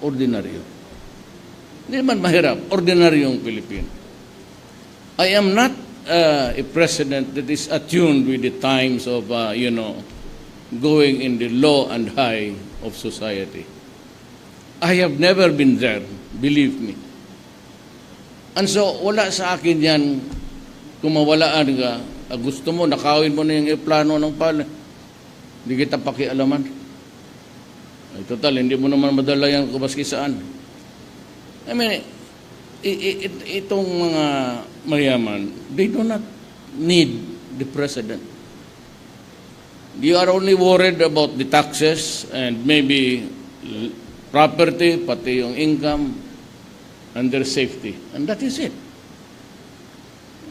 ordinaryo. Hindi naman mahirap, ordinaryong Pilipino. I am not a president that is attuned with the times of, going in the low and high of society. I have never been there, believe me. And so, wala sa akin yan, kung mawalaan ka, gusto mo, nakawin mo na yung plano ng pala, hindi kita pakialaman. Ay, total, hindi mo naman madala yan kung maski saan. I mean, itong mga mayaman, they do not need the president. You are only worried about the taxes and maybe property, pati yung income, and their safety. And that is it.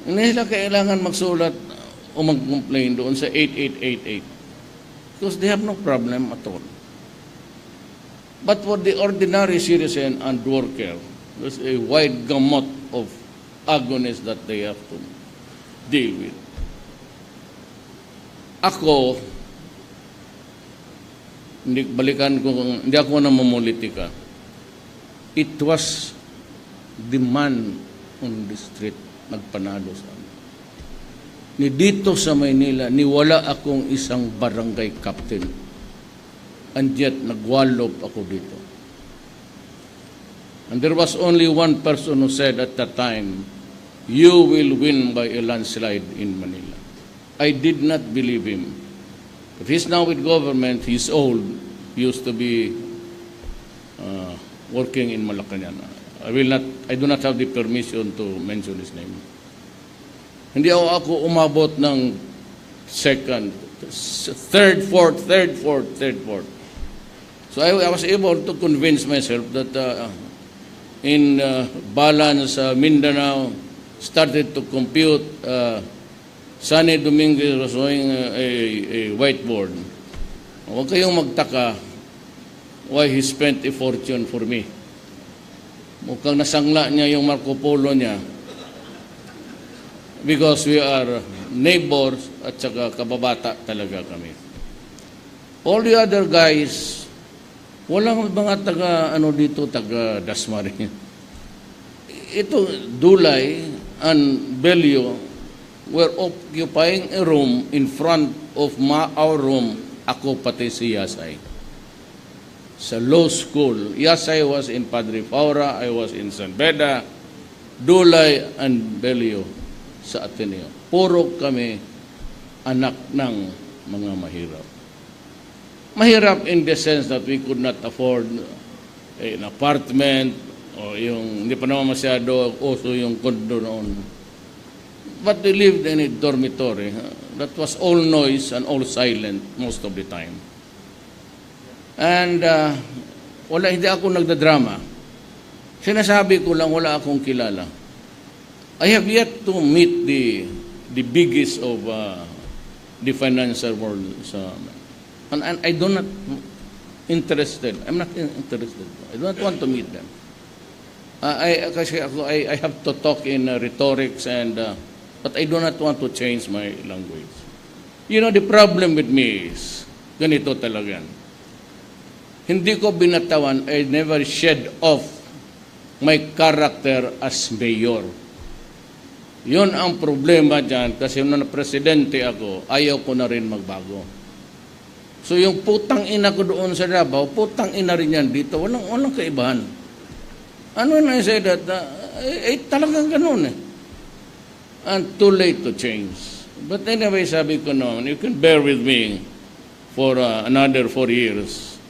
Hindi sila kailangan magsulat o mag-complain doon sa 8888 because they have no problem at all. But for the ordinary citizen and worker, there's a wide gamut of agonies that they have to deal with. Ako, hindi ako namumulitika. It was the man on the street nagpanalo sa amin. Ni dito sa Maynila, niwala akong isang barangay captain. And yet, nagwalop ako dito. And there was only one person who said at that time, you will win by a landslide in Manila. I did not believe him. But he's now with government, he's old, he used to be working in Malacanang. I do not have the permission to mention his name. Hindi ako umabot ng second, third, fourth. So I was able to convince myself that in balance, Mindanao started to compute. Sunny Dominguez was showing a whiteboard. Huwag kayong magtaka why he spent a fortune for me. Mukhang nasangla niya yung Marco Polo niya because we are neighbors at saka kababata talaga kami. All the other guys, walang mga taga Dasmariñas. Ito, Dulay and Belio were occupying a room in front of our room, ako pati si Yasay. Sa law school, Yasay was in Padre Faura, I was in San Beda, Dulay and Belio sa Ateneo. Puro kami anak ng mga mahirap. Mahirap in the sense that we could not afford an apartment o yung, hindi pa naman masyado uso yung kondo noon. But they lived in a dormitory that was all noise and all silent most of the time. And hindi ako nagdadrama. Sinasabi ko lang, wala akong kilala. I have yet to meet the biggest of the financial world. And I do not interested. I'm not interested. I do not want to meet them. Kasi I have to talk in rhetorics and but I do not want to change my language. You know, the problem with me is, ganito talaga. Hindi ko binatawan, I never shed off my character as mayor. Yun ang problema dyan, kasi nung presidente ako, ayaw ko na rin magbago. So yung putang ina ko doon sa Davao, putang ina rin yan dito, walang kaibahan. Ano na I say that? Talagang ganun eh. And too late to change. But anyway, sabi ko noon, you can bear with me for another 4 years,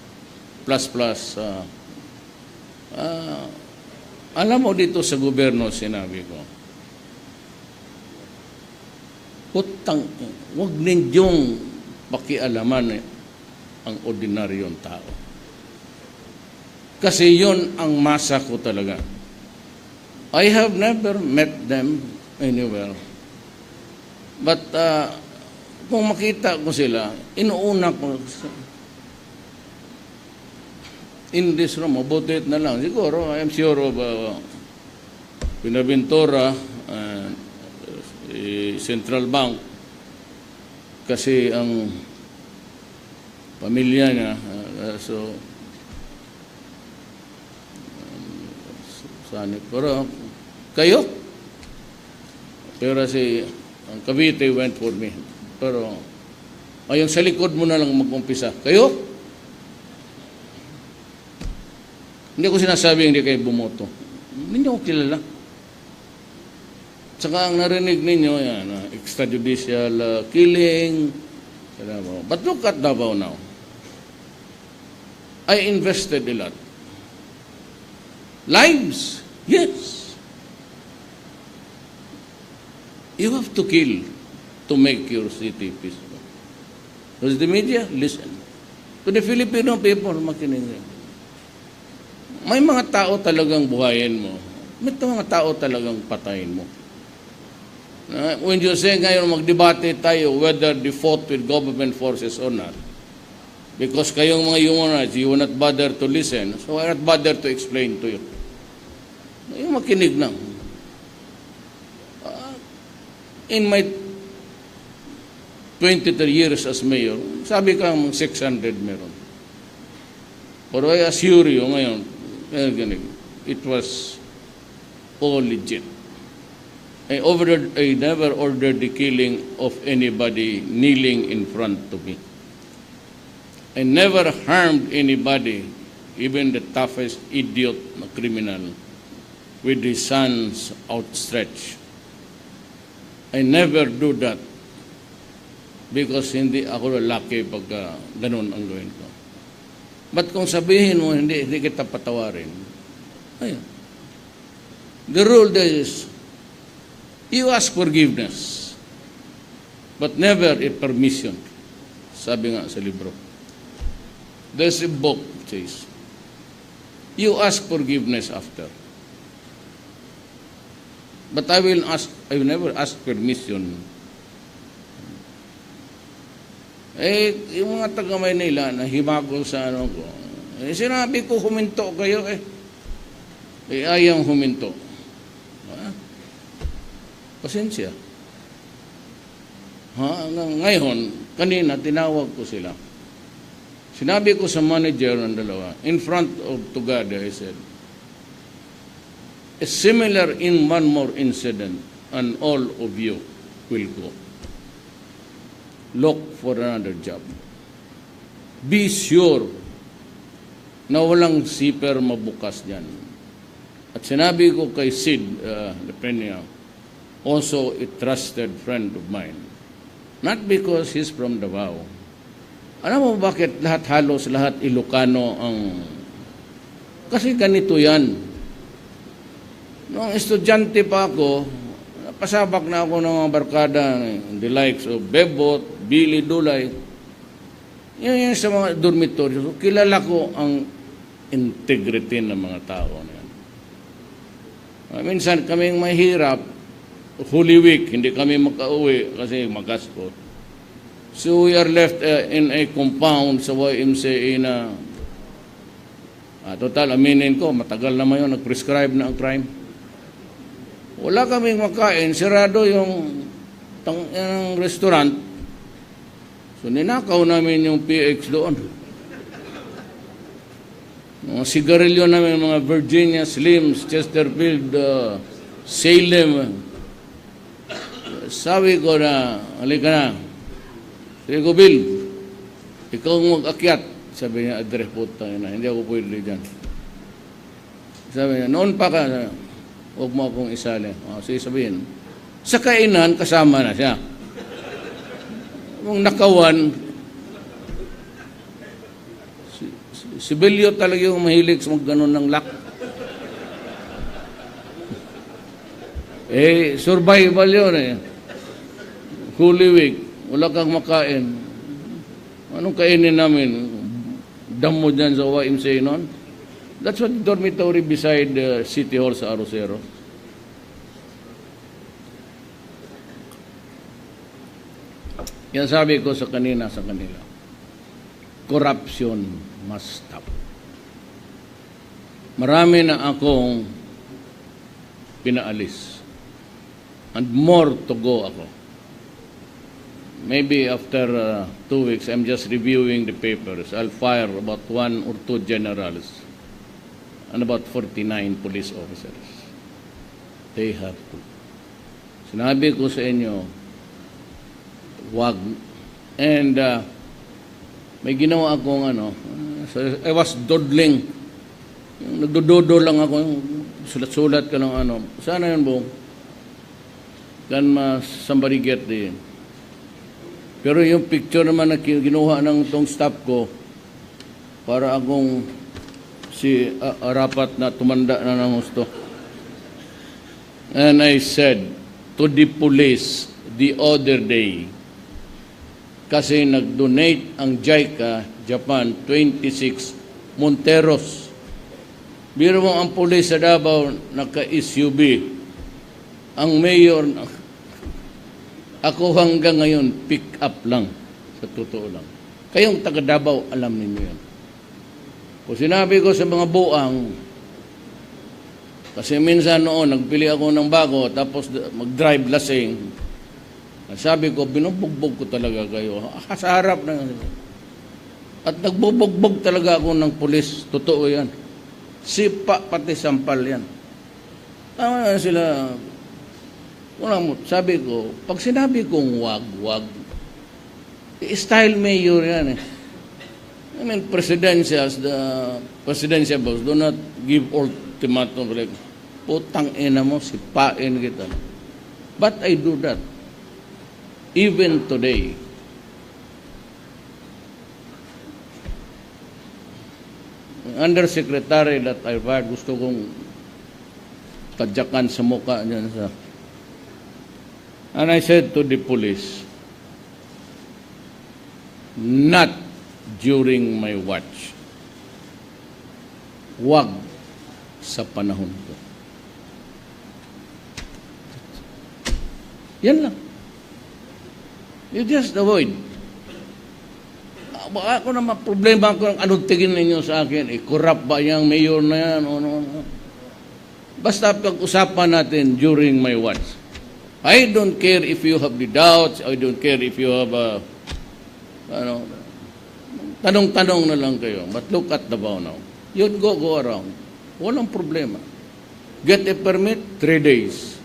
plus. Alam mo dito sa gobyerno, sinabi ko, huwag ninyong pakialaman ang ordinaryong tao. Kasi yun ang masa ko talaga. I have never met them anywhere. But kung makita ko sila, inuuna ko in this room, mabuti na lang. Siguro, I am sure of Pinaventura, Central Bank, kasi ang pamilya niya, so Sani. Pero kayo? Pero ang Cavite went for me. Pero ayun, sa likod mo na lang mag-umpisa. Kayo? Hindi ko sinasabing hindi kayo bumoto. Hindi niyo ko kilala. Tsaka ang narinig ninyo, yan, extrajudicial killing. But look at Davao now. I invested a lot. Lives, yes. You have to kill to make your city peaceful. Does the media listen? To the Filipino people, makinig. May mga tao talagang buhayin mo. May mga tao talagang patayin mo. When you say ngayon magdebate tayo whether the fought with government forces or not, because kayong mga human rights, you will not bother to listen, so I will not bother to explain to you. Yung makinig lang. In my 23 years as mayor, sabi ka 600 meron. Pero I assure you ngayon, it was all legit. I never ordered the killing of anybody kneeling in front of me. I never harmed anybody, even the toughest idiot na criminal, with his hands outstretched. I never do that because hindi ako lalaki pag ganun ang gawin ko. But kung sabihin mo, hindi kita patawarin, ayun. The rule there is, you ask forgiveness, but never a permission. Sabi nga sa libro. There's a book that says, you ask forgiveness after. But I will never ask permission. Yung mga taga-Maynila na himago sa ano ko, sinabi ko huminto kayo ayaw huminto. Pasensya. Ngayon, kanina, tinawag ko sila. Sinabi ko sa manager ng dalawa, in front of Tugada, I said, a similar in one more incident, and all of you will go. Look for another job. Be sure na walang zipper mabukas dyan. At sinabi ko kay Sid, also a trusted friend of mine. Not because he's from Davao. Alam mo bakit halos lahat Ilocano ang... Kasi ganito yan. Noong estudyante pa ako, pasabak na ako ng mga barkada, the likes of Bebot, Billy Dulay. Yan sa mga dormitory. So, kilala ko ang integrity ng mga tao na yan. Minsan kaming mahirap, Holy Week, hindi kami makauwi kasi magastos. So we are left in a compound sa YMCA na total, aminin ko, matagal naman yun, nag-prescribe na ang crime. Wala kaming makain, sirado yung restaurant. So ninakaw namin yung PX doon. Mga sigarilyo namin, mga Virginia Slims, Chesterfield, Salem. Sabi ko na, halika na. Sabi ko, Bill, ikaw mag-akyat. Sabi niya, address po tayo na, hindi ako pwede dyan. Sabi niya, noon pa ka, huwag mo akong isali. Sige sabihin, sa kainan, kasama na siya. Kung nakawan, si Bilyo talaga yung mahilig sa mag-ganon ng lock. Survival yun eh. Holy Week, wala kang makain. Anong kainin namin? Damo dyan sa YMCA noon? That's what dormitory beside City Hall sa Arosero. Yan sabi ko sa kanina sa kanila. Corruption must stop. Marami na akong pinaalis. And more to go ako. Maybe after 2 weeks, I'm just reviewing the papers. I'll fire about 1 or 2 generals. and about 49 police officers. They have to. Sinabi ko sa inyo, wag. And may ginawa akong so I was dawdling. Nagdododo lang ako, sulat-sulat ka ng Sana yun, Bong? Can somebody get the... Pero yung picture naman na ginuha ng tong staff ko, para akong rapat na tumanda na ng gusto. And I said to the police the other day, kasi nag-donate ang JICA, Japan, 26 Monteros. Biro mo ang pulis sa Davao, naka-SUV. Ang mayor, ako hanggang ngayon, pick up lang. Sa totoo lang. Kayong taga Davao, alam ninyo yan. Kung sinabi ko sa mga buang, kasi minsan noon, nagpili ako ng bago, tapos mag-drive lasing. Sabi ko, binubugbog ko talaga kayo. Sa harap na. At nagbubugbog talaga ako ng pulis. Totoo yan. Sipa, pati sampal yan. Tama na sila. Sabi ko, pag sinabi kong wag, style mayor yan eh. I mean, presidentials, the presidential boss do not give ultimatum like, putang ina mo, sipain kita. But I do that. Even today. Undersecretary that I fired, gusto kong tadyakan sa mukha niya sa... And I said to the police, not during my watch. Wag sa panahon ko. Yan lang. You just avoid. Ako naman, problema ko, anong tingin ninyo sa akin? Corrupt ba yung mayor na yan? Basta pag-usapan natin during my watch. I don't care if you have the doubts. I don't care if you have tanong-tanong na lang kayo. But look at the bow now. You go around. Walang problema. Get a permit, 3 days.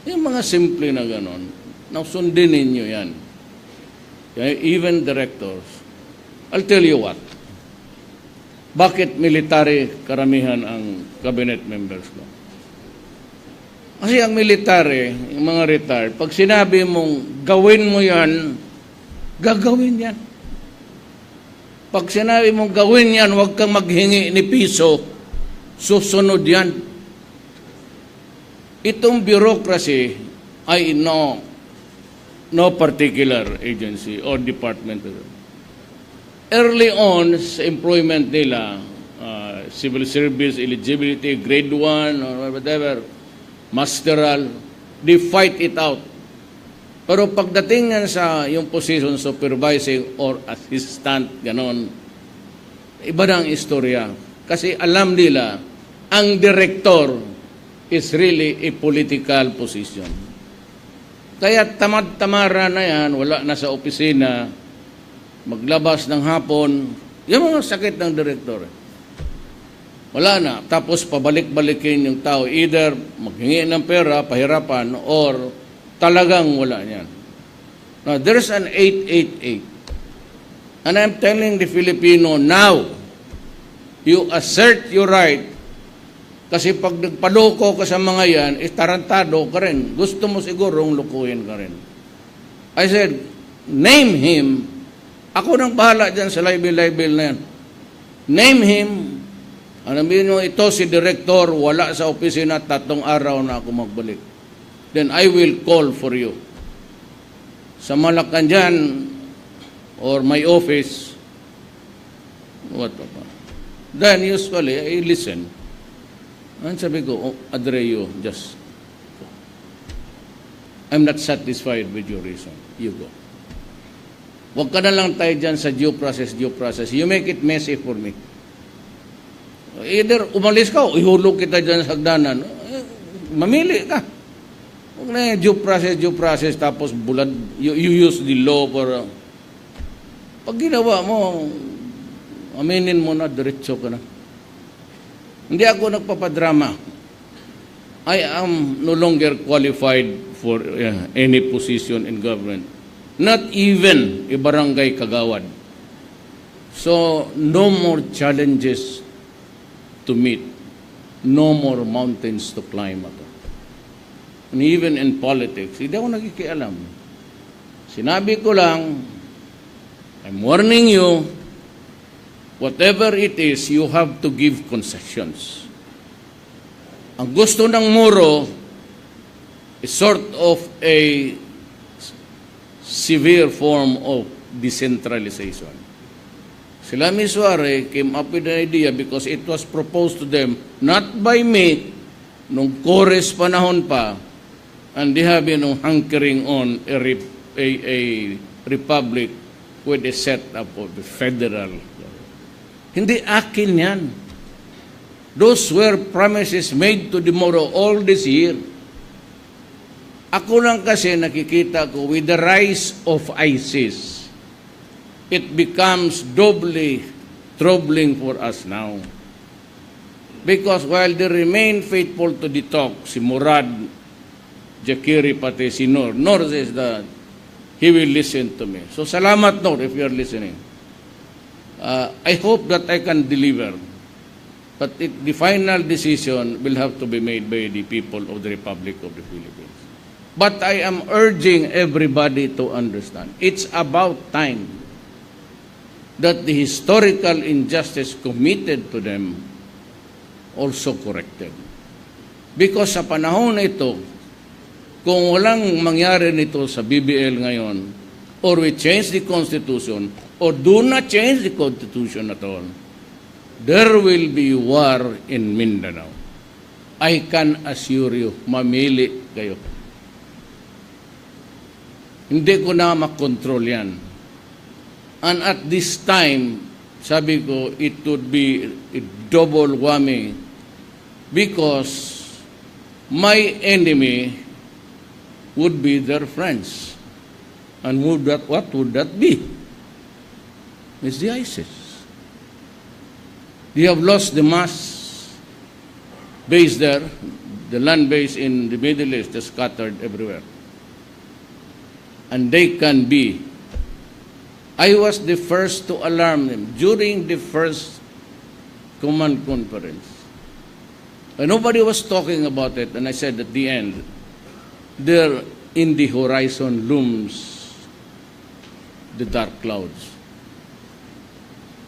Yung mga simple na ganon. Now, sundin ninyo yan. Okay? Even directors. I'll tell you what. Bakit military karamihan ang cabinet members ko? Kasi ang military, yung mga retired, pag sinabi mong gawin mo yan, gagawin yan. Pag sinabi mong gawin yan, huwag kang maghingi ni piso, susunod yan. Itong bureaucracy ay no particular agency or department. Early on sa employment nila, civil service, eligibility, grade 1 or whatever, masteral, they fight it out. Pero pagdating yan sa yung position supervising or assistant, ganon, iba na ang istorya. Kasi alam nila, ang director is really a political position. Kaya tamad-tamara na yan, wala na sa opisina, maglabas ng hapon, yung mga sakit ng director. Wala na. Tapos pabalik-balikin yung tao. Either maghingi ng pera, pahirapan, or talagang wala niyan. Now, there's an 888. And I'm telling the Filipino now, you assert your right. Kasi pag nagpaloko ka sa mga yan, tarantado ka rin. Gusto mo sigurong lukuhin ka rin. I said, name him. Ako nang bahala dyan sa libel na yan. Name him. Alamin mo, ito si director, wala sa opisina, 3 araw na ako magbalik. Then I will call for you. Sa Malacanang or my office, what pa? Then usually, I listen. And sabi ko, Adreo, just go. I'm not satisfied with your reason. You go. Huwag ka na lang tayo dyan sa due process. You make it messy for me. Either umalis ka o ihulog kita dyan sa hagdanan. Mamili ka. Huwag na due process, tapos bulad, you use the law for... Pag ginawa mo, aminin mo na, diretso ka na. Hindi ako nagpapadrama. I am no longer qualified for any position in government. Not even a barangay kagawad. So, no more challenges to meet. No more mountains to climb. And even in politics, hindi ako nakikialam. Sinabi ko lang, I'm warning you, whatever it is, you have to give concessions. Ang gusto ng muro is sort of a severe form of decentralization. Sila Misware came up with an idea because it was proposed to them not by me, nung Kores panahon pa, and they have been hankering on a republic with a setup of the federal. Hindi akin yan. Those were promises made to the Moro all this year. Ako lang kasi nakikita ko with the rise of ISIS, it becomes doubly troubling for us now. Because while they remain faithful to the talk, si Murad, Jakiri, pati si Nor says that he will listen to me. So salamat Nor if you are listening. I hope that I can deliver. But the final decision will have to be made by the people of the Republic of the Philippines. But I am urging everybody to understand, it's about time that the historical injustice committed to them also corrected. Because sa panahon na ito, kung walang mangyari nito sa BBL ngayon, or we change the Constitution, or do not change the Constitution at all, there will be war in Mindanao. I can assure you, mamili kayo. Hindi ko na makontrol yan. And at this time, sabi ko, it would be a double whammy because my enemy would be their friends. And what would that be? It's the ISIS. They have lost the mass base there, the land base in the Middle East is scattered everywhere. And they can be. I was the first to alarm them during the first command conference. And nobody was talking about it, and I said at the end, there in the horizon looms the dark clouds.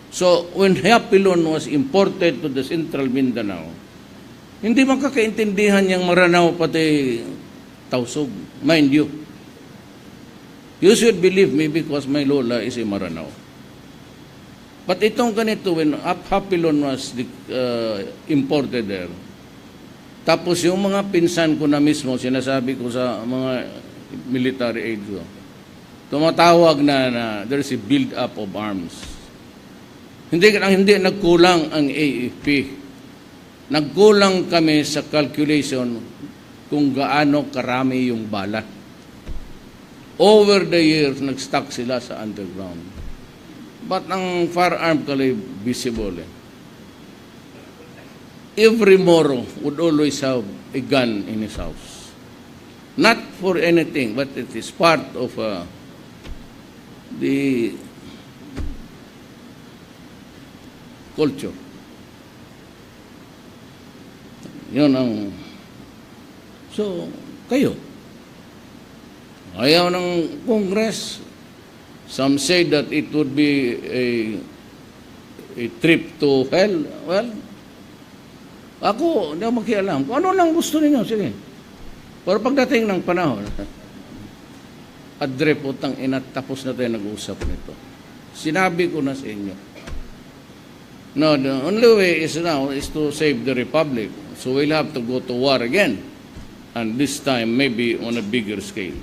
So, when Hapilon was imported to the central Mindanao, hindi makakaintindihan niyang Maranao pati Tausug. Mind you. You should believe me because my lola is a Maranao. But itong ganito, when Hapilon was imported there, tapos yung mga pinsan ko na mismo, sinasabi ko sa mga military aid ko, tumatawag na there's a build-up of arms. Hindi nagkulang ang AFP. Nagkulang kami sa calculation kung gaano karami yung bala. Over the years, nag-stock sila sa underground. But ang firearm kali visible. Every Moro would always have a gun in his house. Not for anything, but it is part of the culture. Yun ang... So, kayo. Ayaw ng Congress. Some say that it would be a trip to hell. Well, ako, hindi ako makialam. Kung ano lang gusto ninyo, sige. Pero pagdating ng panahon, adre po tang ina, tapos na tayo nag-uusap nito. Sinabi ko na sa inyo. No, the only way is now is to save the republic. So we'll have to go to war again. And this time, maybe on a bigger scale.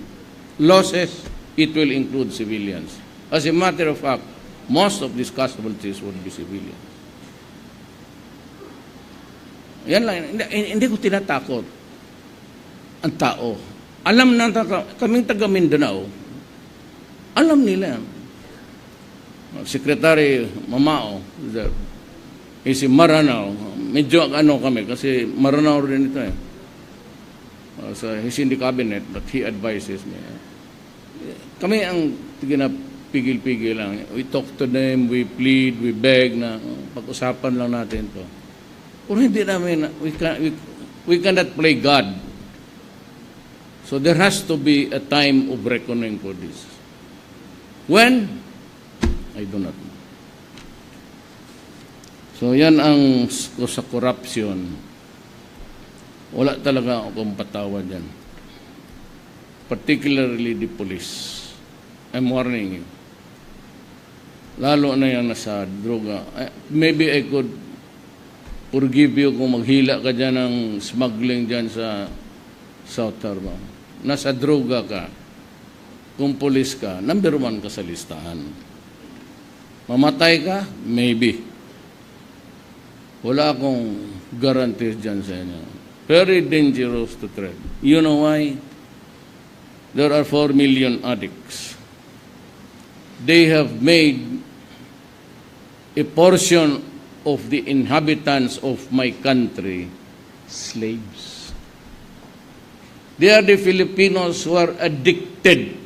Losses, it will include civilians. As a matter of fact, most of these casualties would be civilians. Yan lang, hindi ko tinatakot ang tao. Alam na kaming taga Mindanao, alam nila. Secretary Mamao, si Maranao, medyo ano kami, kasi maranaw rin ito eh. So, he's in the cabinet, but he advises me. Kami ang pigil-pigil lang. We talk to them, we plead, we beg na pag-usapan lang natin to. Kung hindi namin, we cannot play God. So there has to be a time of reckoning for this. When? I do not know. So yan ang sa corruption. Wala talaga akong patawad yan. Particularly the police. I'm warning you. Lalo na yan nasa droga. Maybe I could forgive you kung maghila ka dyan ng smuggling dyan sa South Tarba. Nasa droga ka. Kung police ka, number 1 ka sa listahan. Mamatay ka? Maybe. Wala akong guarantee dyan sa inyo. Very dangerous to tread. You know why? There are 4 million addicts. They have made a portion of the inhabitants of my country slaves. They are the Filipinos who are addicted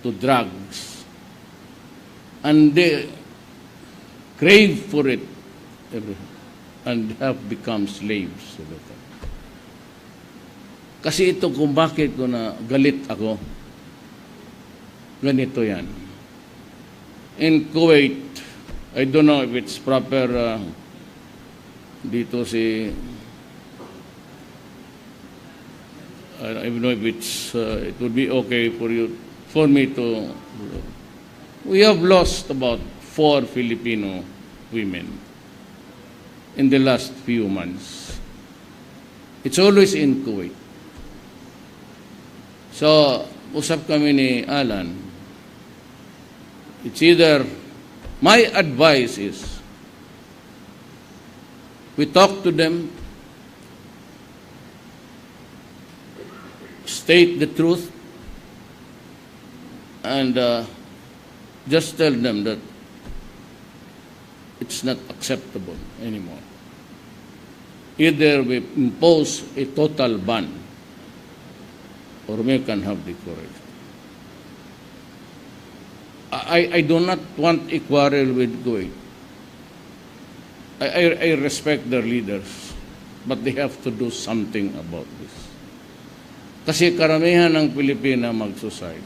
to drugs. And they crave for it and have become slaves of it. Kasi ito kung bakit ko na galit ako, ganito yan. In Kuwait, I don't know if it's proper dito si I don't know if it would be okay for me to. We have lost about 4 Filipino women in the last few months. It's always in Kuwait. So, usap kami ni Alan. It's either, my advice is, we talk to them, state the truth, and just tell them that it's not acceptable anymore. Either we impose a total ban, or we can have the courage. I do not want a quarrel with Kuwait. I respect their leaders, but they have to do something about this. Kasi karamihan ng Pilipina mag-suicide.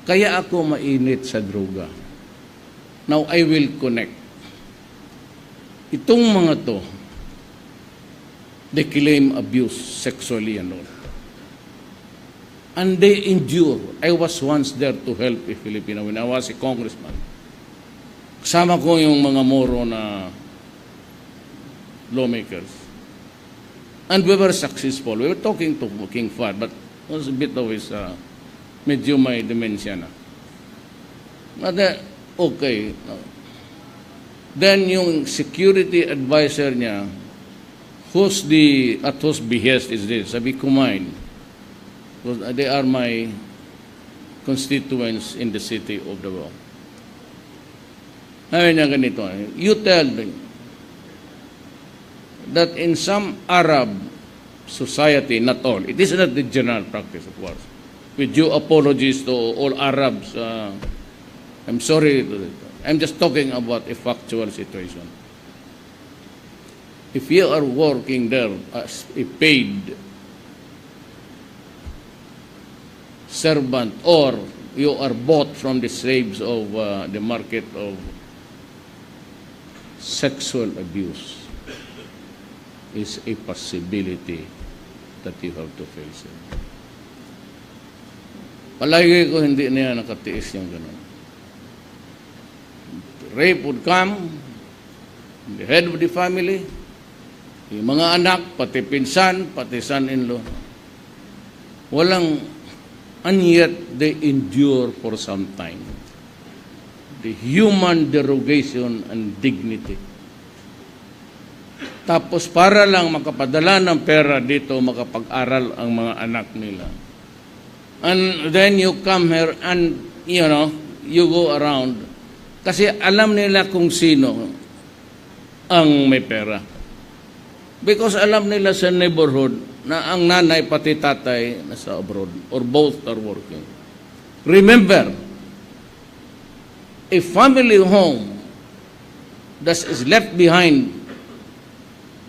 Kaya ako mainit sa droga. Now, I will connect. Itong mga to, they claim abuse sexually and all. And they endure. I was once there to help a Filipino when I was a congressman. Kasama ko yung mga moro na lawmakers. And we were successful. We were talking to King Fahd, but it was a bit of his, medyo may dementia na. But okay. Then yung security advisor niya, at whose behest is this? Sabi ko mine. They are my constituents in the city of Davao. Sabi niya ganito, you tell them that in some Arab society, not all, it is not the general practice, of course. With due apologies to all Arabs, I'm sorry. I'm just talking about a factual situation. If you are working there as a paid servant, or you are bought from the slaves of the market of sexual abuse, is a possibility that you have to face it. Palagi ko hindi niya nakatiis yung ganun. Rape would come, the head of the family, yung mga anak, pati pinsan, pati son-in-law. And yet they endure for some time. The human derogation and dignity. Tapos para lang makapadala ng pera dito, makapag-aral ang mga anak nila. And then you come here and, you go around. Kasi alam nila kung sino ang may pera. Because alam nila sa neighborhood na ang nanay pati tatay nasa abroad or both are working. Remember, a family home that is left behind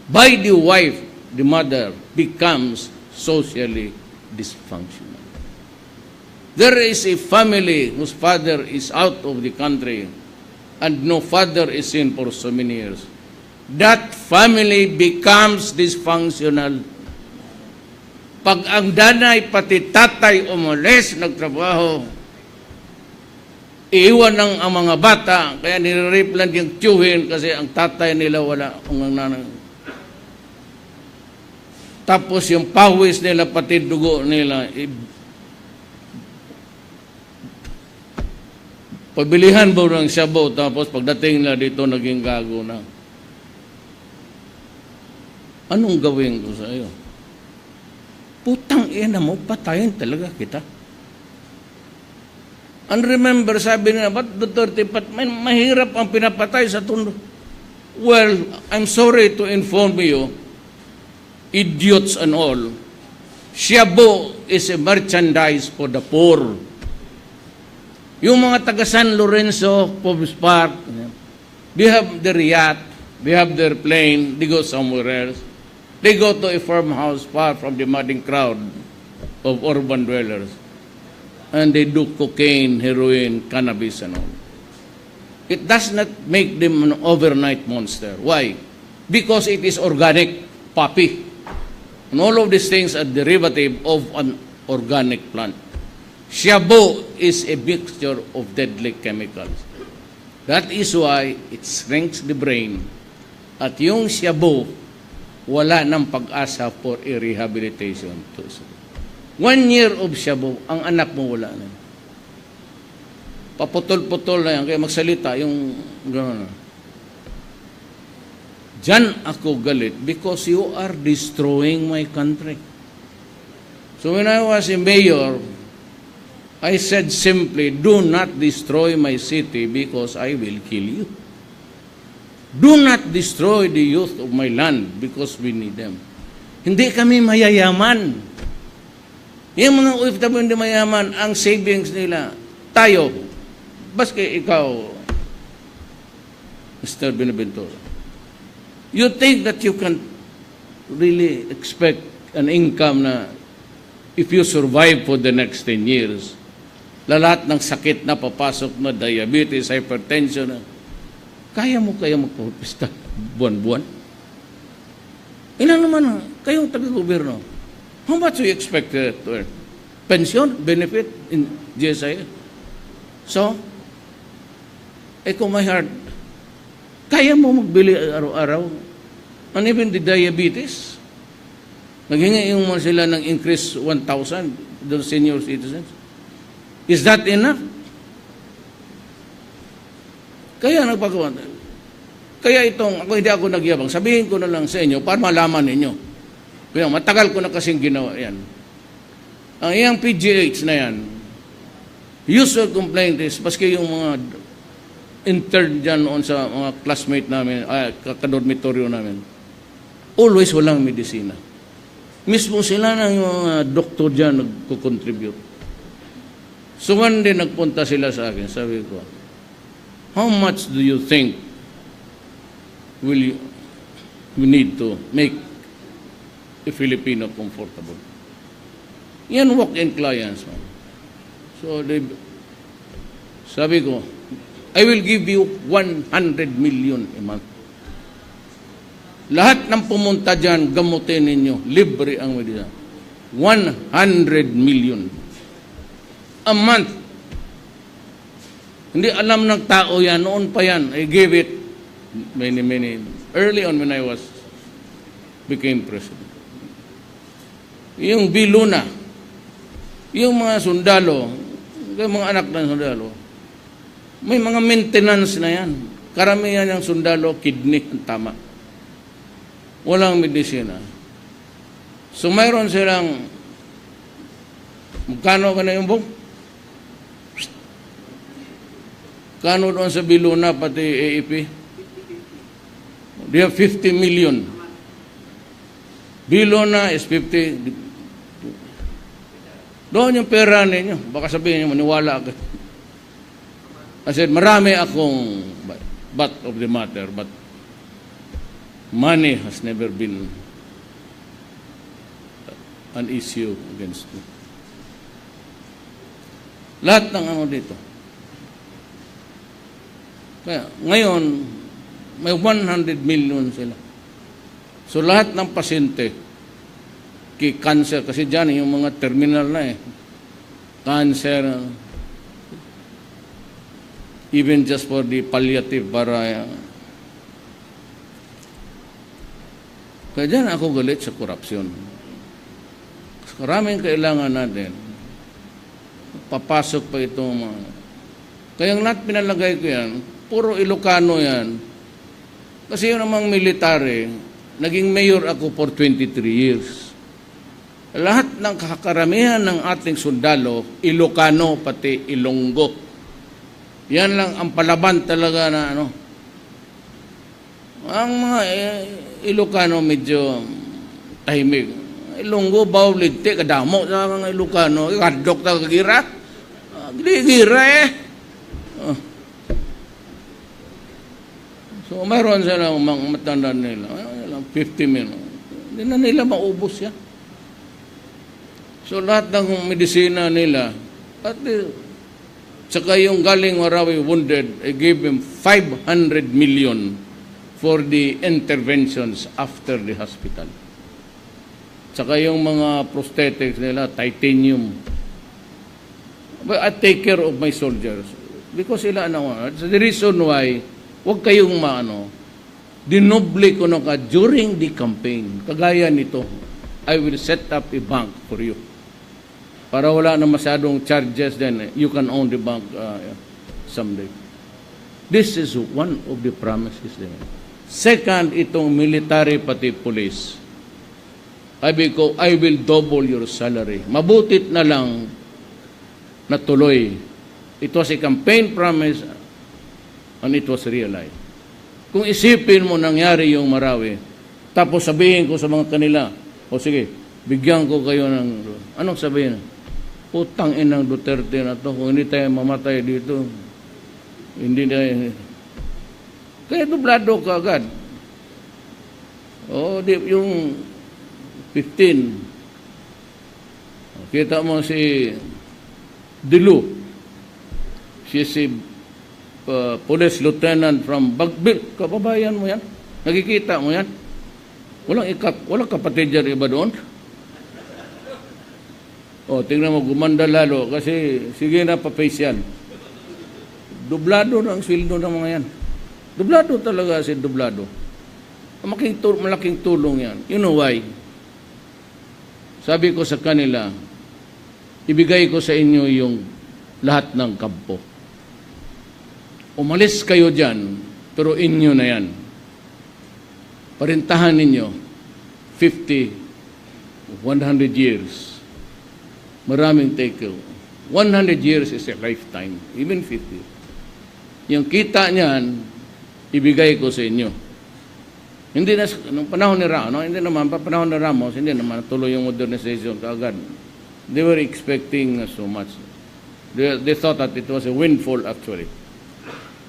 by the wife, the mother, becomes socially dysfunctional. There is a family whose father is out of the country and no father is seen for so many years. That family becomes dysfunctional. Pag ang nanay pati tatay umalis, nagtrabaho, iiwan ng ang mga bata, kaya nire-rape lang yung tiyuhin kasi ang tatay nila wala, ang nanay. Tapos yung pawis nila, pati dugo nila, pabilihan ba ng shabu, tapos pagdating nila dito, naging gago na. Anong gawin ko sa iyo? Putang ina mo, patayin talaga kita. And remember, sabi nila, ba't Duterte, mahirap ang pinapatay sa tundo? Well, I'm sorry to inform you, idiots and all, shabu is a merchandise for the poor. Yung mga taga San Lorenzo, Postbank, they have their yacht, they have their plane, they go somewhere else. They go to a farmhouse far from the madding crowd of urban dwellers. And they do cocaine, heroin, cannabis, and all. It does not make them an overnight monster. Why? Because it is organic, poppy. And all of these things are derivative of an organic plant. Shabu is a mixture of deadly chemicals. That is why it shrinks the brain. At yung shabu, wala ng pag-asa for a rehabilitation. 1 year of shabu, ang anak mo wala na. Paputol-putol na yan, kaya magsalita yung gano'n. Diyan ako galit because you are destroying my country. So when I was a mayor, I said simply, do not destroy my city because I will kill you. Do not destroy the youth of my land because we need them. Hindi kami mayayaman. Yung mga OFW hindi mayaman, ang savings nila, tayo, baske ikaw, Mr. Bonifacio, you think that you can really expect an income na if you survive for the next 10 years, lahat ng sakit na papasok na diabetes, hypertension, kaya mo magpapista buwan-buwan? Ilan naman, kayong taga-gobyerno, how much you expect to earn? Pension, benefit in GSI? So, kung may heart, kaya mo magbili araw-araw? And even the diabetes, naghingi yung sila ng increase 1,000, the senior citizens. Is that enough? Kaya nagpagawa. Kaya itong, hindi ako nagyabang, sabihin ko na lang sa inyo para malaman ninyo. Kaya matagal ko na kasing ginawa yan. Ang iyang PGH na yan, usual complaint is, paski yung mga intern dyan noon sa mga classmate namin, kadormitoryo namin, always walang medisina. Mismo sila ng mga doktor dyan nagko-contribute. So one day nagpunta sila sa akin, sabi ko, how much do you think we need to make a Filipino comfortable? Yan walk-in clients. Man. So sabi ko, I will give you 100 million a month. Lahat ng pumunta dyan, gamutin ninyo, libre ang medisina. 100 million a month. Hindi alam ng tao yan. Noon pa yan. I gave it many, early on when I became president. Yung Biluna, yung mga sundalo, yung mga anak ng sundalo, may mga maintenance na yan. Karamihan ng sundalo, kidney, ang tama. Walang medisina. So mayroon silang, magkano ka na yung buong? Kano doon sa Biluna, pati AEP? They have 50 million. Below na is 50. Doon yung pera ninyo. Baka sabihin nyo, maniwala ka. I said, marami akong but of the matter, but money has never been an issue against me. Lahat ng ano dito. Kaya, ngayon, may 100 million sila. So, lahat ng pasyente, cancer, kasi dyan yung mga terminal na cancer, even just for the palliative para kaya dyan ako galit sa korupsyon. Maraming kailangan natin. Papasok pa itong mga kaya lahat pinalagay ko yan, puro Ilocano yan. Kasi yun namang military, naging mayor ako for 23 years. Lahat ng kakaramihan ng ating sundalo, Ilocano, pati Ilonggo. Yan lang ang palaban talaga na ano. Ang mga Ilocano medyo tahimik. Ilonggo, bawligte, kadamo sa mga Ilocano. Kadok na kagira. Gira So, mayroon silang mga matanda nila. 50 million. Hindi na nila maubos yan. So, lahat ng medisina nila, at saka yung galing Marawi wounded, I gave him 500 million for the interventions after the hospital. Saka yung mga prosthetics nila, titanium. But I take care of my soldiers. Because sila, it's the reason why, huwag kayong dinoble ko ka during the campaign. Kagaya nito, I will set up a bank for you. Para wala na masyadong charges, then you can own the bank someday. This is one of the promises there. Second, itong military pati police. Sabi ko, I will double your salary. Mabutit na lang na tuloy. It was a campaign promise and it was realized. Kung isipin mo nangyari yung Marawi, tapos sabihin ko sa mga kanila, o sige, bigyan ko kayo ng, anong sabihin? Putang inang Duterte na to, kung hindi tayo mamatay dito, hindi tayo, kaya dublado ka agad. O, yung 15, kita mo si Dilu, si police lieutenant from Bagbil, kababayan mo yan, nakikita mo yan, walang kapatid dyan iba doon. O, tingnan mo, gumanda lalo kasi sige na pa-face yan. Dublado na ang sweldo ng mga yan. Dublado talaga si dublado. Malaking tulong yan. You know why? Sabi ko sa kanila, ibigay ko sa inyo yung lahat ng kampo. Umalis kayo dyan, pero inyo na yan. Parintahan ninyo 50, 100 years. Maraming take. 100 years is a lifetime, even 50. Yung kita niyan, ibigay ko sa inyo. Hindi na, nung panahon ni Ramos, hindi naman, panahon ni Ramos, hindi naman tuloy yung modernization kaagad. They were expecting so much. They thought that it was a windfall actually.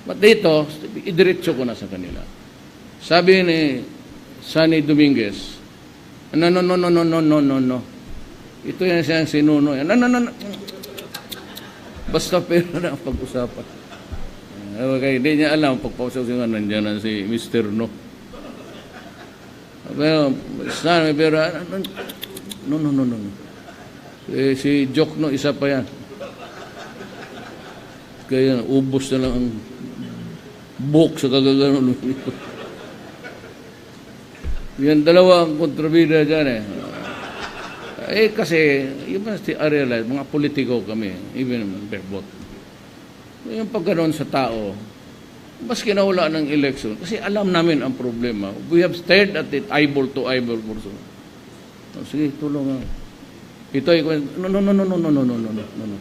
But dito, idiretso ko na sa kanila. Sabi ni Sunny Dominguez, no. Ito yan siyang sinuno. No. Basta pera na ang pag-usapan. Okay, hindi niya alam, pagpausap siya nandiyan na si Mr. No. Pero, sana may pera. No. Si Jok, no, isa pa yan. Kaya, ubos na lang ang buhok sa kagagano. Yan dalawa ang kontrabida dyan kasi, you must realize, mga politiko kami, even Berbot. Yung pagganon sa tao, maski na wala ng election, kasi alam namin ang problema. We have stared at it eyeball to eyeball. Sige, tulong nga. Ito ay, no.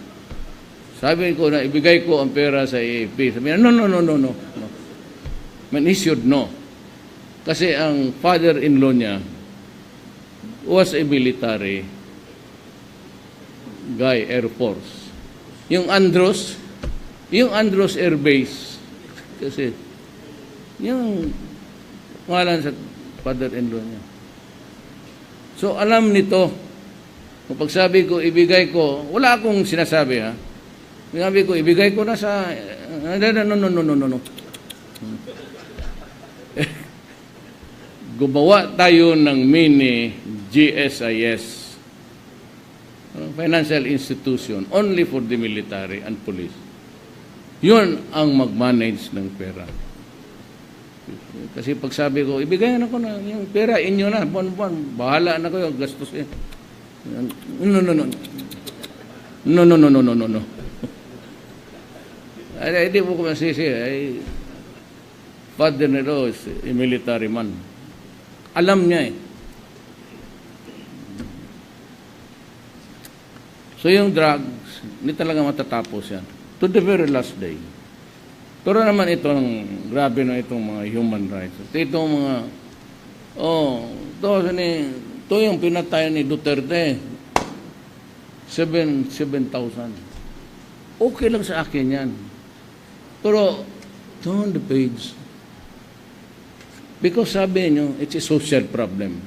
Sabi ko na, ibigay ko ang pera sa AFP. Sabi niya, no. Man, he should know. Kasi ang father-in-law niya, was a military guy, Air Force. Yung Andros Air Base, kasi yung pangalan sa father-in-law niya. So, alam nito, kapag sabi ko, ibigay ko, wala akong sinasabi, ha? Sabi ko, ibigay ko na sa, no. Gumawa tayo ng mini GSIS, financial institution, only for the military and police. Yun ang mag-manage ng pera. Kasi pag sabi ko, ibigay na ko na, yung pera, inyo na, buwan-buwan, bahala na kayo, gastos eh. No. Hindi po ko masisi, father-in-law is a military man. Alam niya eh. So yung drugs, hindi talaga matatapos yan. To the very last day. Pero naman itong, grabe na itong mga human rights. Itong mga, ito yung pinatay ni Duterte. 7,000. Okay lang sa akin yan. Pero, turn the page. Because sabi nyo, it's a social problem.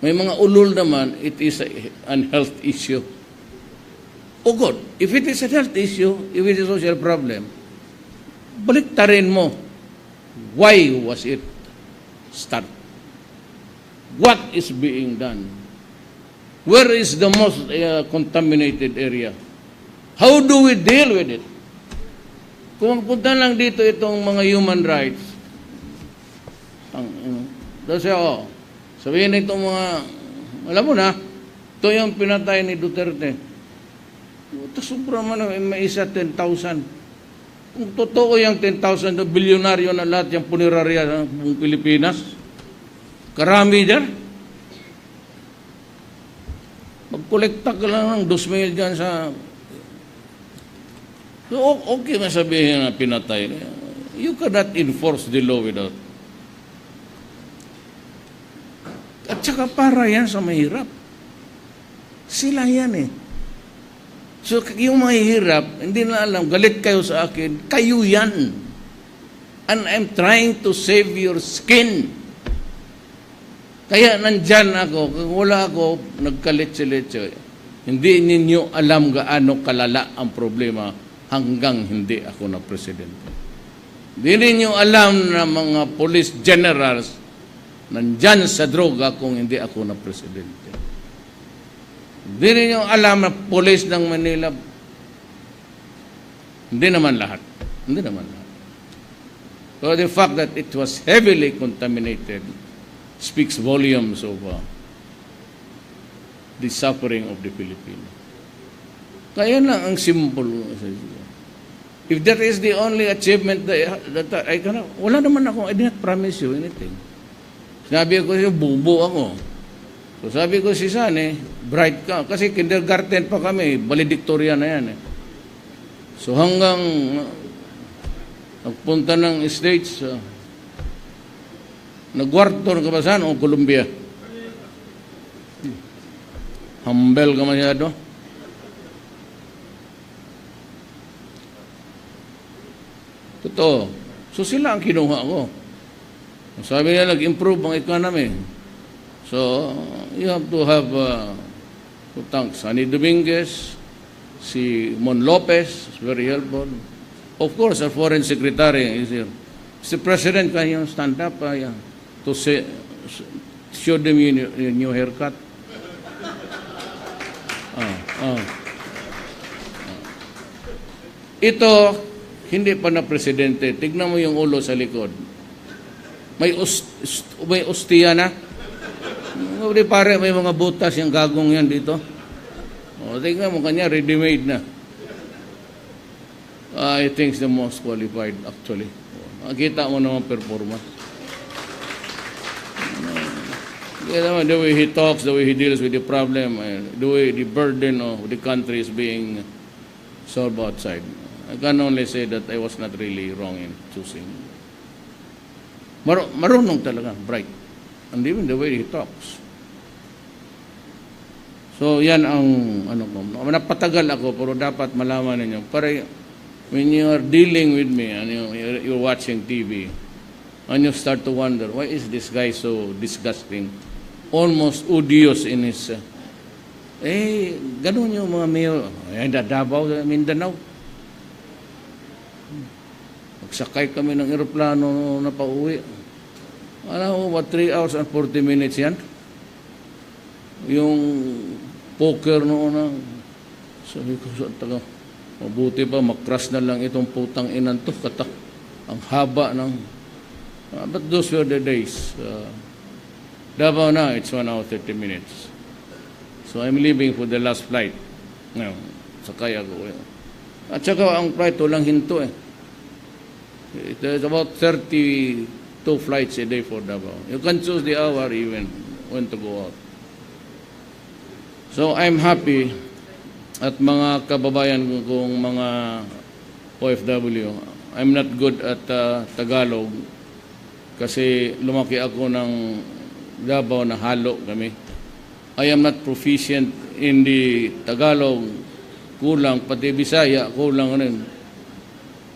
May mga ulol naman, it is an health issue. Oh God, if it is a health issue, if it is a social problem, baliktarin mo. Why was it start? What is being done? Where is the most contaminated area? How do we deal with it? Kung punta lang dito itong mga human rights, kasi sabihin na itong mga, alam mo na, ito yung pinatay ni Duterte. Ito sobra man, may isa 10,000. Kung totoo yung 10,000, bilyonaryo na lahat yung punerarya ng Pilipinas, karami dyan. Magkolekta ka lang ng 2,000 dyan sa... So, okay masabihin na pinatay. You cannot enforce the law without. At saka para yan sa mahirap. Sila yan eh. So, yung mahihirap, hindi na alam, galit kayo sa akin, kayo yan. And I'm trying to save your skin. Kaya nandyan ako, kung wala ako, nagkalit-silit. Hindi ninyo alam gaano kalala ang problema hanggang hindi ako na presidente. Hindi ninyo alam na mga police generals nandyan sa droga kung hindi ako na presidente. Hindi ninyo alam na police ng Manila. Hindi naman lahat. So the fact that it was heavily contaminated speaks volumes of the suffering of the Philippine. Kaya lang ang simple. If that is the only achievement that I can, wala naman ako, I did not promise you anything. Sabi ko siya, bubo ako. So sabi ko si Sane, bright ka. Kasi kindergarten pa kami, valedictorian na yan eh. So hanggang nagpunta ng States, nagwarto ng kabasan o Columbia. Humble ka masyado. Totoo. So sila ang kinuha ko. Sabi nila, nag-improve ang economy. So, you have to have Sunny Dominguez, si Mon Lopez, is very helpful. Of course, our foreign secretary is here. Mr. President, can you stand up to show them your new haircut? Ito, hindi pa na presidente. Tignan mo yung ulo sa likod. May ostiya na. Pare, may mga butas yung gagong yan dito. Tignan mo kanya, ready-made na. I think it's the most qualified actually. Makita mo naman performance. The way he talks, the way he deals with the problem, the way the burden of the country is being solved outside. I can only say that I was not really wrong in choosing. Marunong talaga, bright. And even the way he talks. So yan ang ano ko. Napatagal ako pero dapat malaman niyo. Para when you are dealing with me and you're watching TV and you start to wonder, why is this guy so disgusting? Almost odious in his ganun yung mga mayor. Davao, Mindanao. Magsakay kami ng eroplano na pauwi. Alam mo, 3 hours and 40 minutes yan. Yung poker noon na, sabi ko sa taga, mabuti pa, makras na lang itong putang inan to, ang haba ng, but those were the days. Davao na, it's 1 hour 30 minutes. So I'm leaving for the last flight. Now, sakay ako. At saka ang flight, walang hinto eh. There's about 32 flights a day for Davao. You can choose the hour even when to go out. So I'm happy at mga kababayan kong mga OFW. I'm not good at Tagalog kasi lumaki ako ng Davao na halo kami. I am not proficient in the Tagalog, kulang, pati Bisaya, kulang rin.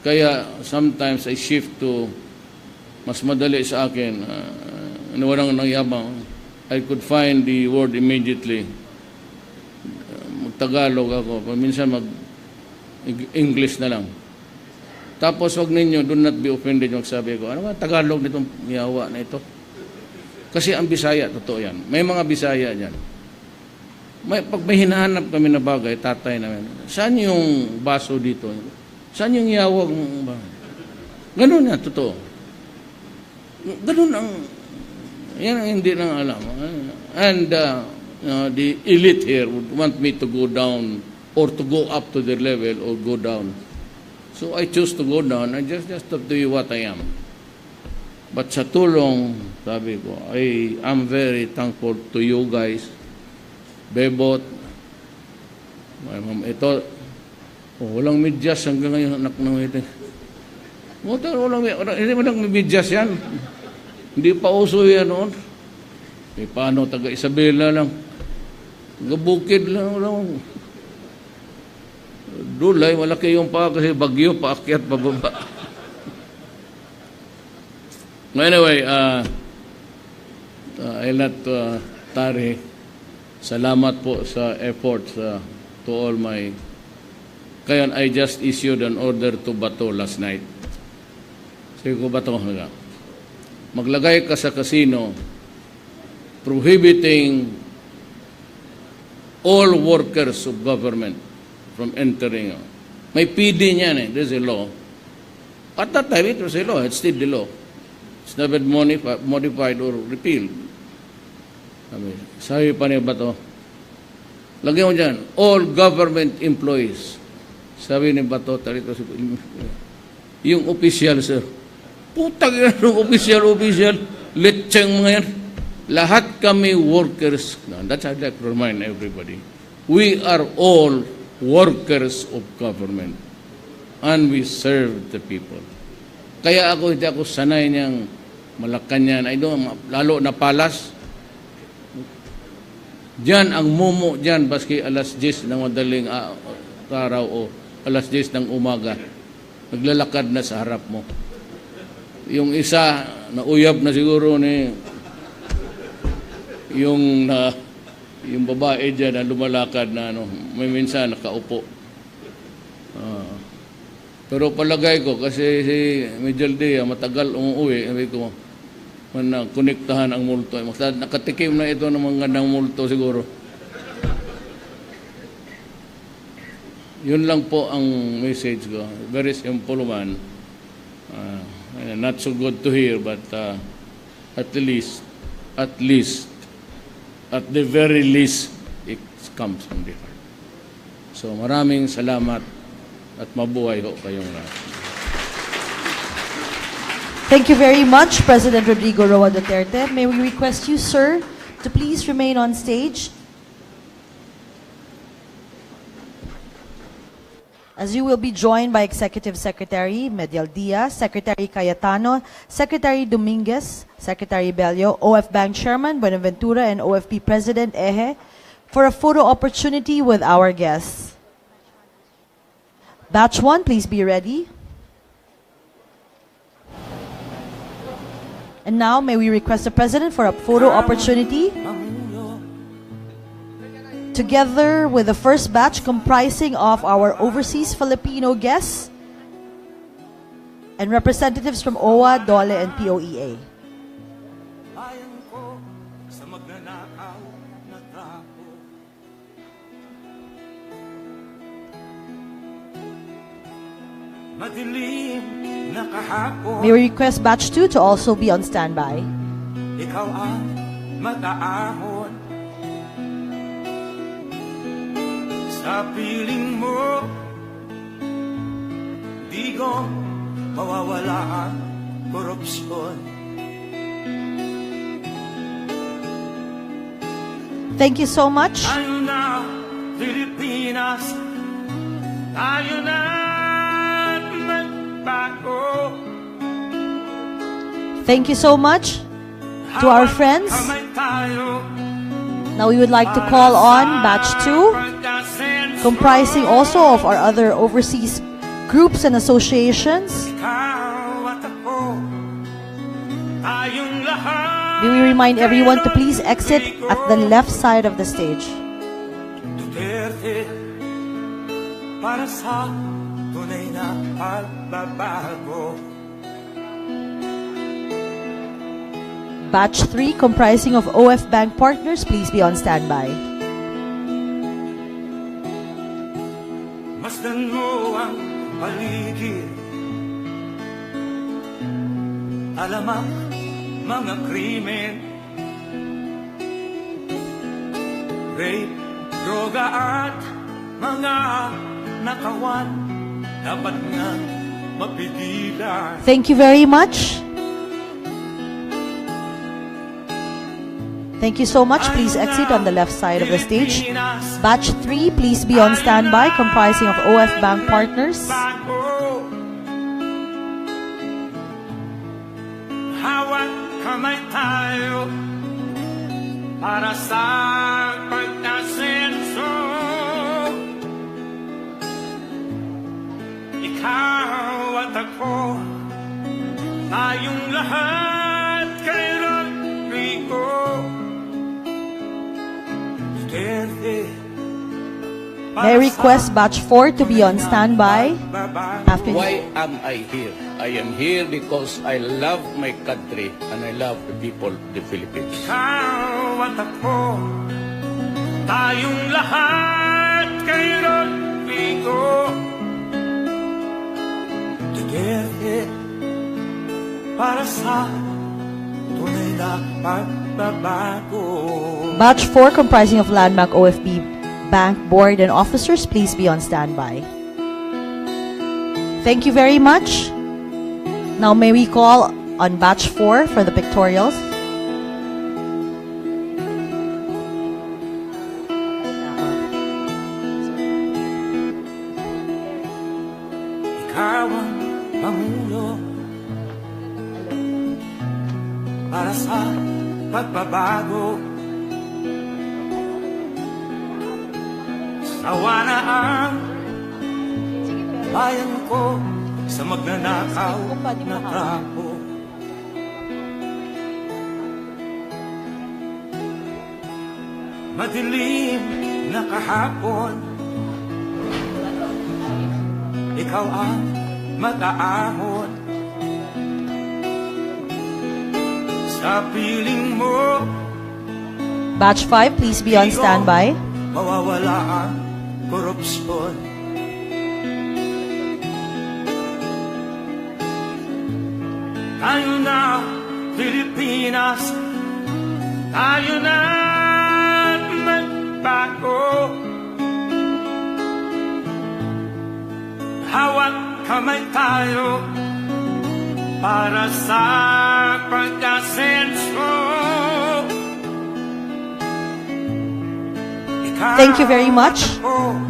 Kaya sometimes I shift to mas madali sa akin, walang nangyabang. I could find the word immediately. Tagalog ako, minsan mag-English na lang. Tapos wag ninyo, do not be offended yung sabi ko, ano ba Tagalog nitong yawa na ito? Kasi ang Bisaya, totoo yan. May mga Bisaya dyan. Pag may hinahanap kami na bagay, tatay namin, saan yung baso dito? Saan yung yawag? Ganun yan, totoo. Ganun ang, yan ang hindi nang alam. And, the elite here would want me to go down or to go up to their level or go down. So I choose to go down and just have to be what I am. But sa tulong, sabi ko, I am very thankful to you guys. Bebot, ito, walang medyas hanggang ngayon, anak ng ito. Hindi mo lang medyas yan. Hindi pa uso yan noon. Paano, taga Isabela lang. Bukid lang. Dulay, malaki yung pa kasi bagyo, paakyat, pababa. Anyway, I'll not tarry. Salamat po sa efforts to all my... Kaya I just issued an order to Bato last night. Sabi ko, Bato, maglagay ka sa casino prohibiting all workers of government from entering. May PD niyan eh. There's a law. At that time, it was a law. It's still the law. It's never modified or repealed. Sabi pa niya ba ito? Lagyan mo dyan, all government employees. Sabi ni Bato, tarito si yung official, sir. Putang yan, official, lecheng mga yan. Lahat kami workers. That's I'd like to remind everybody. We are all workers of government. And we serve the people. Kaya hindi ako sanay niyang Malacanang. I don't, lalo na palas. Diyan ang mumo diyan baski alas 10 ng madaling araw o alas 10 ng umaga. Naglalakad na sa harap mo. Yung isa, nauyab na siguro ni yung babae diyan na lumalakad na may minsan nakaupo. Pero palagay ko kasi si Mejalde matagal umuwi, sabi ko konektahan ang multo. Nakatikim na ito ng mga gandang multo siguro. Yun lang po ang message ko. Very simple man. Not so good to hear, but at the very least, it comes from the heart. So maraming salamat at mabuhay ho kayong lahat. Thank you very much, President Rodrigo Roa Duterte. May we request you, sir, to please remain on stage. As you will be joined by Executive Secretary Medial Diaz, Secretary Cayetano, Secretary Dominguez, Secretary Bello, OFBank Chairman Buenaventura, and OFP President Eje, for a photo opportunity with our guests. Batch 1, please be ready. And now, may we request the President for a photo opportunity together with the first batch comprising of our overseas Filipino guests and representatives from OWA, DOLE, and POEA. May we request batch 2 to also be on standby. Ikaw ang mag-aahon sa piling mo, di ko mawawala ang korupsyon. Thank you so much. Tayo na, Pilipinas, tayo na magbago. Thank you so much to our friends. Now we would like to call on batch 2, comprising also of our other overseas groups and associations. May we remind everyone to please exit at the left side of the stage. Duterte, para sa tunay na pagbabago. Batch 3, comprising of OFBank partners, please be on standby. Masdan mo ang paligid, alam ang mga krimen, rape, droga at mga nakawan, dapat nga mapigilan. Thank you very much. Thank you so much. Please exit on the left side of the stage. Batch 3, please be on standby, comprising of OFBank partners. Hawak kamay tayo para sa pagkasenso. Ikaw at ako, tayong lahat kay Rodrigo. May I request batch 4 to be on standby after Why am I here? I am here because I love my country and I love the people of the Philippines. Ikaw at ako, tayong lahat kay Rodrigo. Duterte, para sa tunay na pagbabago. batch 4, comprising of Landbank, OFBank board and officers, please be on standby. Thank you very much. Now may we call on batch 4 for the pictorials. Ikaw ang pangulo para sa pagbabago. Sawa na ang bayan ko sa magnanakaw na trapo. Madilim na kahapon, ikaw ang mag-aahon sa piling mo. Batch 5, please be on standby. Mawawala ang korupsyon. Tayo na, Pilipinas, tayo na magbago. Hawak kamay tayo para sa pagkasenso. Thank you very much.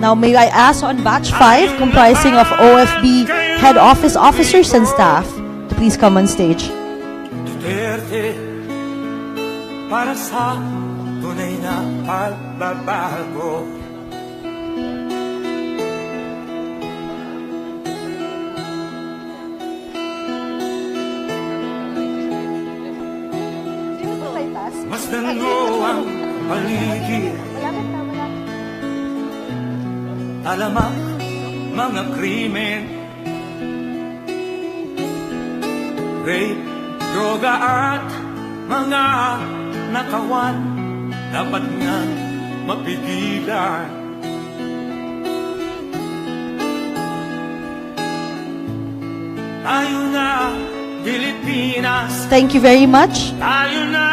Now may I ask on batch 5, comprising of OFB head office officers and staff, to please come on stage. Duterte, para sa tunay tunay na pagbabago. Mas mo ang paligid, alamak mga krimen, rape, droga at mga nakawan, dapat nga mapigilan. Tayo na Pilipinas, Thank you very much. tayo na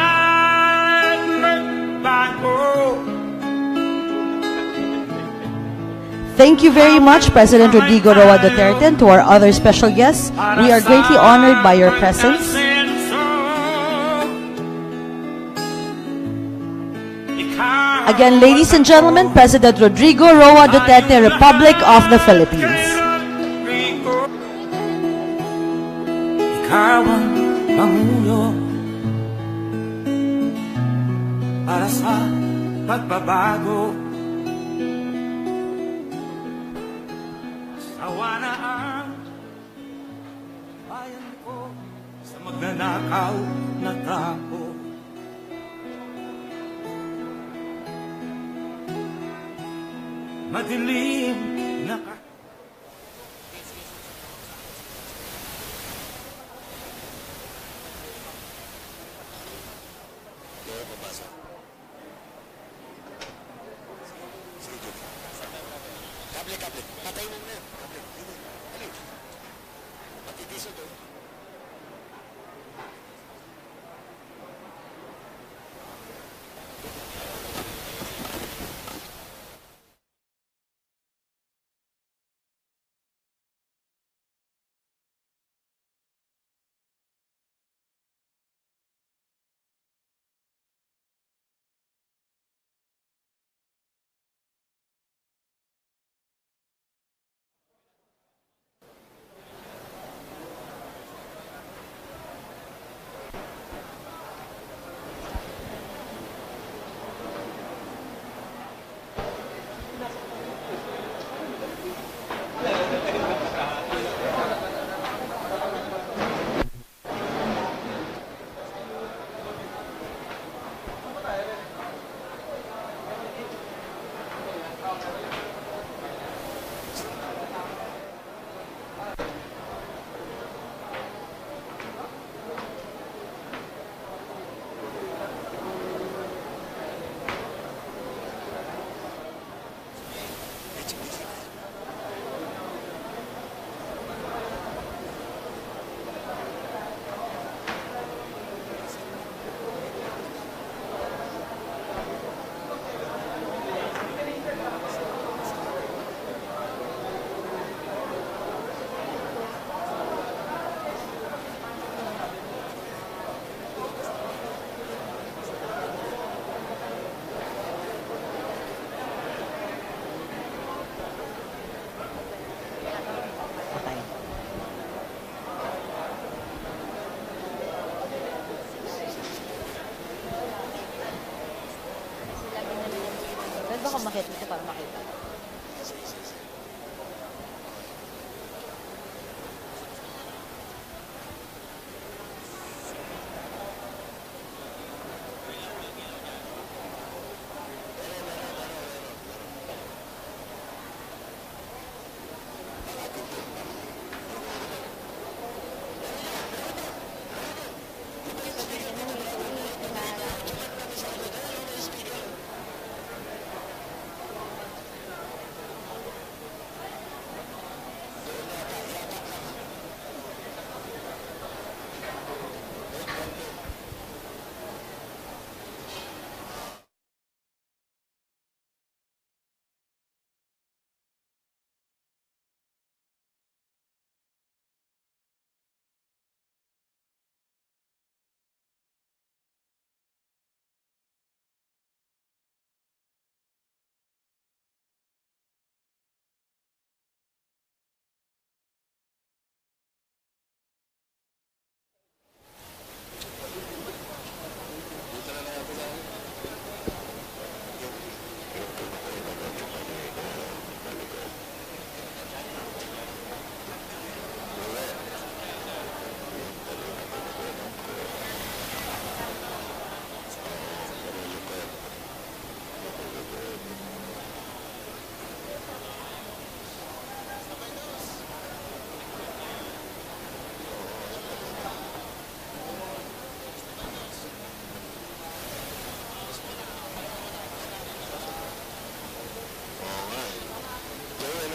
magbago. Thank you very much, President Rodrigo Roa Duterte, and to our other special guests. We are greatly honored by your presence. Again, ladies and gentlemen, President Rodrigo Roa Duterte, Republic of the Philippines. Ikaw ang pangulo para sa pagbabago. Sawa na ang bayan ko sa magnanakaw na tao. Madilim na Baka makita ito para makita.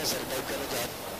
sir, dive ka na dyan.